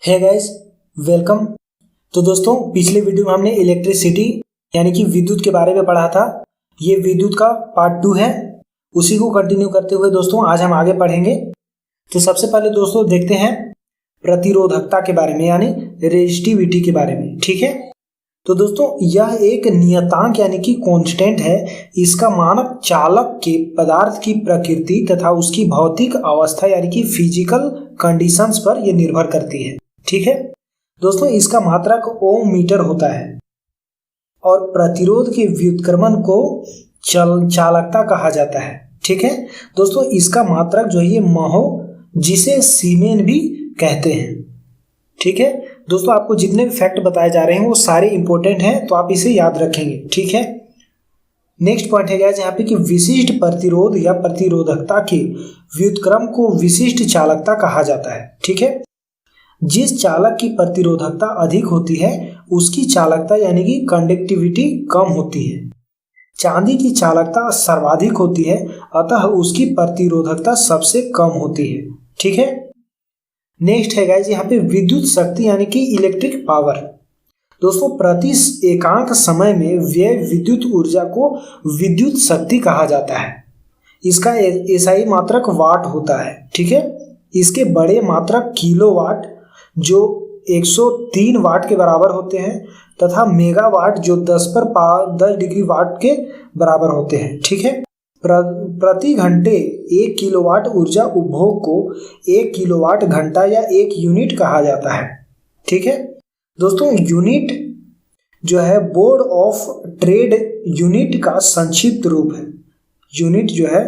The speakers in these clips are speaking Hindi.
है गाइस, वेलकम। तो दोस्तों, पिछले वीडियो में हमने इलेक्ट्रिसिटी यानी कि विद्युत के बारे में पढ़ा था। ये विद्युत का पार्ट 2 है। उसी को कंटिन्यू करते हुए दोस्तों आज हम आगे पढ़ेंगे। तो सबसे पहले दोस्तों देखते हैं प्रतिरोधकता के बारे में यानी रेजिस्टिविटी के बारे में। ठीक है, तो दोस्तों यह एक नियतांक यानी कि कांस्टेंट है। इसका मानक चालक के पदार्थ की प्रकृति तथा उसकी भौतिक अवस्था यानी कि फिजिकल कंडीशंस पर यह निर्भर करती है। ठीक है दोस्तों, इसका मात्रक ओम मीटर होता है और प्रतिरोध के व्युत्क्रमण को चालकता कहा जाता है। ठीक है दोस्तों, इसका मात्रक जो है ये महो, जिसे सीमेन भी कहते हैं। ठीक है दोस्तों, आपको जितने भी फैक्ट बताए जा रहे हैं वो सारे इंपॉर्टेंट हैं, तो आप इसे याद रखेंगे। ठीक है, नेक्स्ट पॉइंट है गाइस यहाँ पे कि विशिष्ट प्रतिरोध या प्रतिरोधकता के व्युत्क्रम को विशिष्ट चालकता कहा जाता है। ठीक है, जिस चालक की प्रतिरोधकता अधिक होती है उसकी चालकता यानी कि कंडक्टिविटी कम होती है। चांदी की चालकता सर्वाधिक होती है, अतः उसकी प्रतिरोधकता सबसे कम होती है। ठीक है, नेक्स्ट है गाइस यहाँ पे विद्युत शक्ति यानी कि इलेक्ट्रिक पावर। दोस्तों, प्रति एकांक समय में व्यय विद्युत ऊर्जा को विद्युत शक्ति कहा जाता है। इसका एसआई मात्रक वाट होता है। ठीक है, इसके बड़े मात्रक किलोवाट जो 103 वाट के बराबर होते हैं तथा मेगावाट जो 10 डिग्री वाट के बराबर होते हैं। ठीक है, प्रति घंटे 1 किलोवाट ऊर्जा उपभोग को 1 किलोवाट घंटा या 1 यूनिट कहा जाता है। ठीक है दोस्तों, यूनिट जो है बोर्ड ऑफ ट्रेड यूनिट का संक्षिप्त रूप है। यूनिट जो है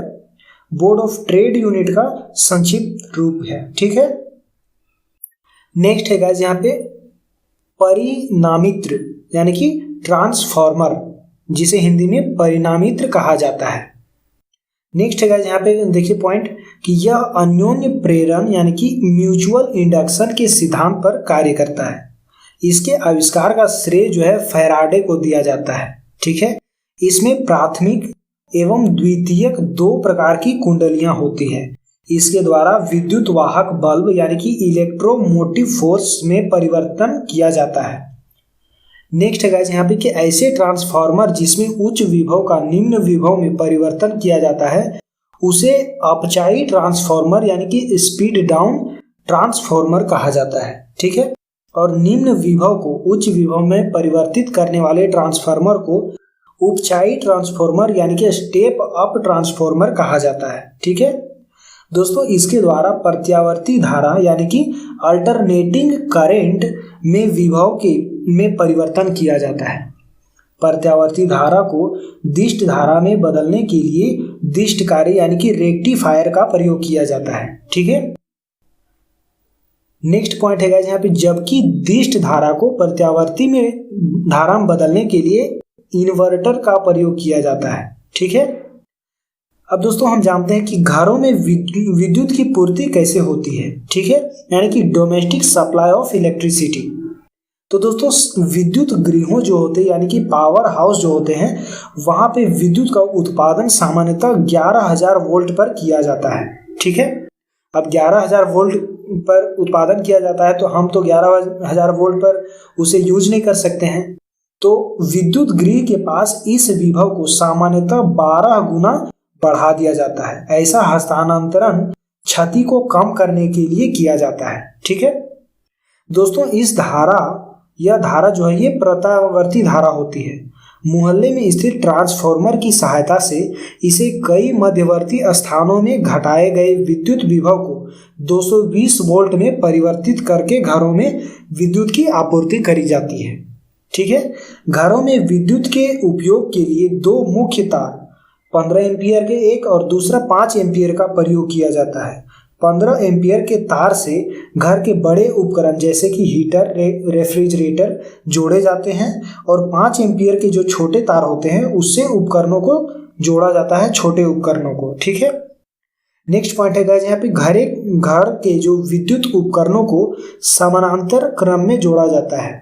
बोर्ड ऑफ ट्रेड यूनिट का संक्षिप्त रूप है। ठीक है, नेक्स्ट है गाइस यहाँ पे परिणामित्र यानी कि ट्रांसफॉर्मर, जिसे हिंदी में परिणामित्र कहा जाता है। नेक्स्ट है गाइस यहाँ पे देखिए पॉइंट कि यह अन्योन्य प्रेरण यानी कि म्यूचुअल इंडक्शन के सिद्धांत पर कार्य करता है। इसके आविष्कार का श्रेय जो है फैराडे को दिया जाता है। ठीक है, इसमें प्राथमिक एवं द्वितीयक 2 प्रकार की कुंडलियां होती है। इसके द्वारा विद्युत वाहक बल्ब यानी कि इलेक्ट्रोमोटिव फोर्स में परिवर्तन किया जाता है। नेक्स्ट है गाइस यहाँ पे कि ऐसे ट्रांसफार्मर जिसमें उच्च विभव का निम्न विभव में परिवर्तन किया जाता है उसे अपचायी ट्रांसफार्मर यानी कि स्पीड डाउन ट्रांसफार्मर कहा जाता है। ठीक है, और निम्न विभव को उच्च विभव में परिवर्तित करने वाले ट्रांसफार्मर को उपचायी ट्रांसफार्मर यानी कि स्टेप अप ट्रांसफार्मर कहा जाता है। ठीक है दोस्तों, इसके द्वारा प्रत्यावर्ती धारा यानी कि अल्टरनेटिंग करंट में विभव में परिवर्तन किया जाता है। प्रत्यावर्ती धारा को दिष्ट धारा में बदलने के लिए दिष्टकारी यानी कि रेक्टिफायर का प्रयोग किया जाता है। ठीक है, नेक्स्ट पॉइंट है गाइस यहाँ पे जबकि दिष्ट धारा को प्रत्यावर्ती में धारा में बदलने के लिए इन्वर्टर का प्रयोग किया जाता है। ठीक है, अब दोस्तों हम जानते हैं कि घरों में विद्युत की पूर्ति कैसे होती है। ठीक है, यानी कि डोमेस्टिक सप्लाई ऑफ इलेक्ट्रिसिटी। तो दोस्तों विद्युत गृहों जो होते हैं यानी कि पावर हाउस जो होते हैं वहां पे विद्युत का उत्पादन सामान्यतः 11,000 वोल्ट पर किया जाता है। ठीक है, अब 11,000 वोल्ट पर उत्पादन किया जाता है तो हम तो 11,000 वोल्ट पर उसे यूज नहीं कर सकते हैं। तो विद्युत गृह के पास इस विभव को सामान्यतः 12 गुना बढ़ा दिया जाता है। ऐसा हस्तांतरण क्षति को कम करने के लिए किया जाता है। ठीक है दोस्तों, यह धारा जो है ये प्रत्यावर्ती धारा होती है। मोहल्ले में स्थित ट्रांसफार्मर की सहायता से इसे कई मध्यवर्ती स्थानों में घटाए गए विद्युत विभव को 220 वोल्ट में परिवर्तित करके घरों में विद्युत की आपूर्ति करी जाती है। ठीक है, घरों में विद्युत के उपयोग के लिए 2 मुख्य तार 15 एम्पियर के एक और दूसरा 5 एम्पियर का प्रयोग किया जाता है। 15 एम्पियर के तार से घर के बड़े उपकरण जैसे कि हीटर, रेफ्रिजरेटर जोड़े जाते हैं और 5 एम्पियर के जो छोटे तार होते हैं उससे उपकरणों को जोड़ा जाता है, छोटे उपकरणों को। ठीक है, नेक्स्ट पॉइंट है गाइस यहाँ पे घर के जो विद्युत उपकरणों को समानांतर क्रम में जोड़ा जाता है।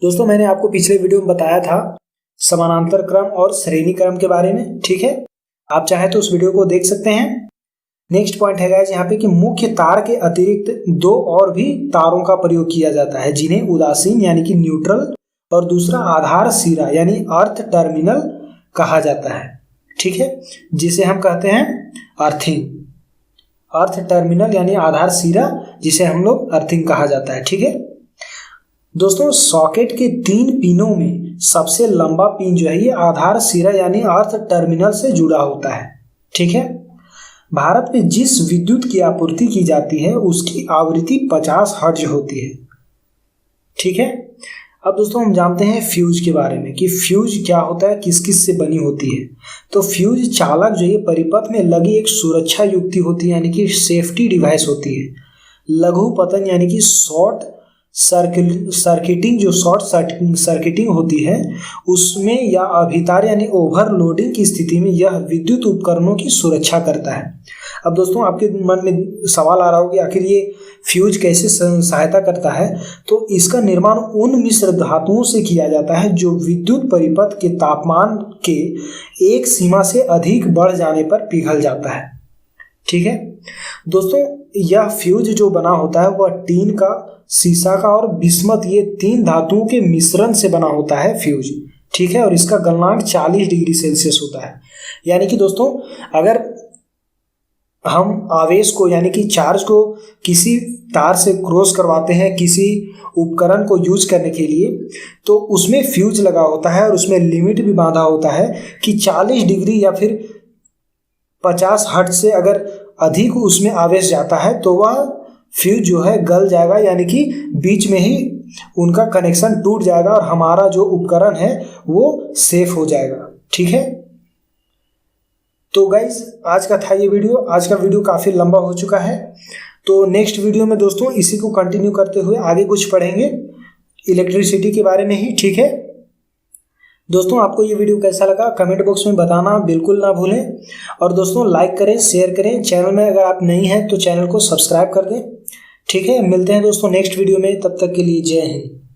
दोस्तों मैंने आपको पिछले वीडियो में बताया था समानांतर क्रम और श्रेणी क्रम के बारे में। ठीक है, आप चाहे तो उस वीडियो को देख सकते हैं। नेक्स्ट पॉइंट है गाइस यहाँ पे कि मुख्य तार के अतिरिक्त दो और भी तारों का प्रयोग किया जाता है, जिन्हें उदासीन यानी कि न्यूट्रल और दूसरा आधार सिरा यानी अर्थ टर्मिनल कहा जाता है। ठीक है, जिसे हम कहते हैं अर्थिंग, अर्थ टर्मिनल यानी आधार सिरा, जिसे हम लोग अर्थिंग कहा जाता है। ठीक है दोस्तों, सॉकेट के 3 पिनों में सबसे लंबा पिन जो है ये आधार सिरा यानी अर्थ टर्मिनल से जुड़ा होता है। ठीक है, भारत में जिस विद्युत की आपूर्ति की जाती है उसकी आवृत्ति 50 हर्ट्ज होती है। ठीक है, अब दोस्तों हम जानते हैं फ्यूज के बारे में कि फ्यूज क्या होता है, किस किस से बनी होती है। तो फ्यूज चालक जो है परिपथ में लगी एक सुरक्षा युक्ति होती है, यानी कि सेफ्टी डिवाइस होती है। लघु पतन यानी कि शॉर्ट सर्किटिंग, जो शॉर्ट सर्किटिंग होती है उसमें या अभितार यानी ओवरलोडिंग की स्थिति में यह विद्युत उपकरणों की सुरक्षा करता है। अब दोस्तों आपके मन में सवाल आ रहा होगा कि आखिर ये फ्यूज कैसे सहायता करता है। तो इसका निर्माण उन मिश्र धातुओं से किया जाता है जो विद्युत परिपथ के तापमान के एक सीमा से अधिक बढ़ जाने पर पिघल जाता है। ठीक है दोस्तों, यह फ्यूज जो बना होता है वह टीन का, सीसा का और बिस्मथ, ये 3 धातुओं के मिश्रण से बना होता है फ्यूज। ठीक है, और इसका गलनांक 40 डिग्री सेल्सियस होता है। यानी कि दोस्तों अगर हम आवेश को यानी कि चार्ज को किसी तार से क्रॉस करवाते हैं किसी उपकरण को यूज करने के लिए, तो उसमें फ्यूज लगा होता है और उसमें लिमिट भी बांधा होता है कि 40 डिग्री या फिर 50 हर्ट्ज से अगर अधिक उसमें आवेश जाता है तो वह फ्यूज जो है गल जाएगा, यानी कि बीच में ही उनका कनेक्शन टूट जाएगा और हमारा जो उपकरण है वो सेफ हो जाएगा। ठीक है, तो गाइज आज का था ये वीडियो। आज का वीडियो काफ़ी लंबा हो चुका है, तो नेक्स्ट वीडियो में दोस्तों इसी को कंटिन्यू करते हुए आगे कुछ पढ़ेंगे इलेक्ट्रिसिटी के बारे में ही। ठीक है दोस्तों, आपको ये वीडियो कैसा लगा कमेंट बॉक्स में बताना बिल्कुल ना भूलें, और दोस्तों लाइक करें, शेयर करें। चैनल में अगर आप नहीं हैं तो चैनल को सब्सक्राइब कर दें। ठीक है, मिलते हैं दोस्तों नेक्स्ट वीडियो में, तब तक के लिए जय हिंद।